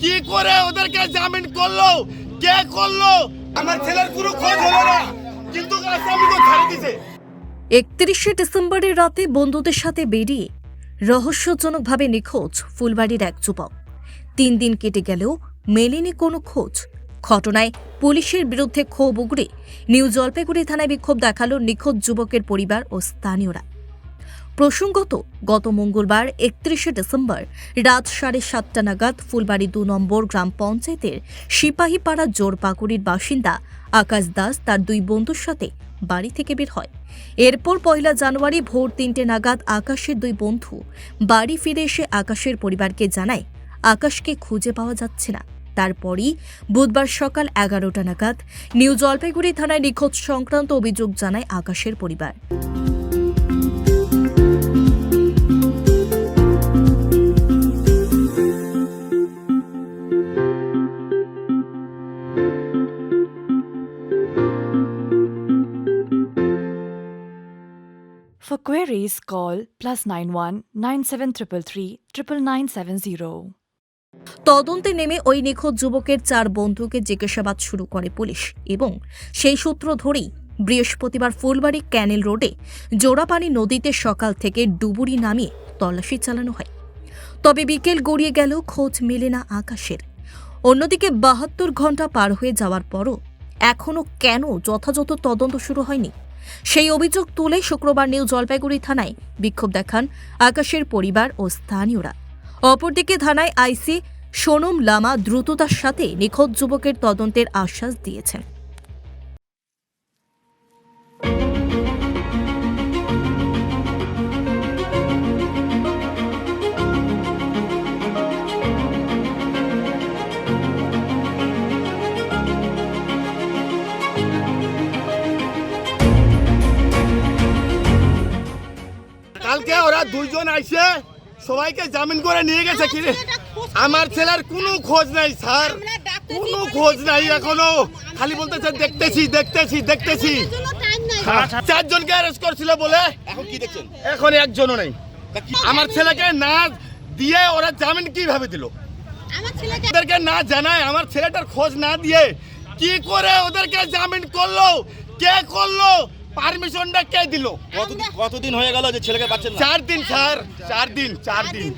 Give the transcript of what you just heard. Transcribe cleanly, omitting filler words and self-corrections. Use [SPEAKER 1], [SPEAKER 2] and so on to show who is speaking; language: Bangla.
[SPEAKER 1] কি করে ওদেরকে জামিন করলো, কে করলো? আমার ছেলের পুরো খোঁজ হলো না, কিন্তু আসামিকে ছাড়ে দিয়েছে।
[SPEAKER 2] 31শে ডিসেম্বরের রাতে বন্ধুদের সাথে বেরিয়ে রহস্যজনকভাবে নিখোঁজ ফুলবাড়ির এক যুবক। 3 দিন কেটে গেলেও মেলেনি কোনো খোঁজ। ঘটনায় পুলিশের বিরুদ্ধে ক্ষোভ উগরে নিউ জলপাইগুড়ি থানায় বিক্ষোভ দেখালো নিখোঁজ যুবকের পরিবার ও স্থানীয়রা। প্রসঙ্গত, গত মঙ্গলবার 31শে ডিসেম্বর রাত 7:30 নাগাদ ফুলবাড়ি 2 নম্বর গ্রাম পঞ্চায়েতের সিপাহীপাড়া জোরপাকুড়ির বাসিন্দা আকাশ দাস তার 2 বন্ধুর সাথে বাড়ি থেকে বের হয়। এরপর 1 জানুয়ারি ভোর 3টে নাগাদ আকাশের 2 বন্ধু বাড়ি ফিরে এসে আকাশের পরিবারকে জানায় আকাশকে খুঁজে পাওয়া যাচ্ছে না। তারপরই বুধবার সকাল 11টা নাগাদ নিউ জলপাইগুড়ি থানায় নিখোঁজ সংক্রান্ত অভিযোগ জানায় আকাশের পরিবার।
[SPEAKER 3] For queries, call +91 9733 99970.
[SPEAKER 2] তদন্তে নেমে ওই নিখোঁজ যুবকের 4 বন্ধুকে জিজ্ঞাসাবাদ শুরু করে পুলিশ এবং সেই সূত্র ধরেই বৃহস্পতিবার ফুলবাড়ি ক্যানেল রোডে জোড়াপানি নদীতে সকাল থেকে ডুবুরি নামিয়ে তল্লাশি চালানো হয়। তবে বিকেল গড়িয়ে গেল, খোঁজ মেলে না আকাশের। অন্যদিকে 72 ঘন্টা পার হয়ে যাওয়ার পরও এখনও কেন যথাযথ তদন্ত শুরু হয়নি, সেই অভিযোগ তুলে শুক্রবার নিউ জলপাইগুড়ি থানায় বিক্ষোভ দেখান আকাশের পরিবার ও স্থানীয়রা। অপরদিকে থানায় আইসি সোনম লামা দ্রুততার সাথে নিখোঁজ যুবকের তদন্তের আশ্বাস দিয়েছেন।
[SPEAKER 1] কালকে ওরা 2 জন আইছে, সবাইকে জামিন করে নিয়ে গেছে। কি আমার ছেলের কোনো খোঁজ নাই স্যার, কোনো খোঁজ নাই এখনো। খালি বলতেছে দেখতেছি দেখতেছি দেখতেছি। 4 জনকে অ্যারেস্ট করছিল বলে এখন কি দেখছেন? এখন একজনও নাই। আমার ছেলেকে না দিয়ে ওরা জামিন কিভাবে দিল? ওদেরকে না জানায়, আমার ছেলেটার খোঁজ না দিয়ে কি করে ওদেরকে জামিন করলো, কে করলো, পারমিশনটা কে দিল?
[SPEAKER 4] কতদিন হয়ে গেল যে ছেলেকে পাচ্ছেন না?
[SPEAKER 1] 4 দিন স্যার, 4 দিন।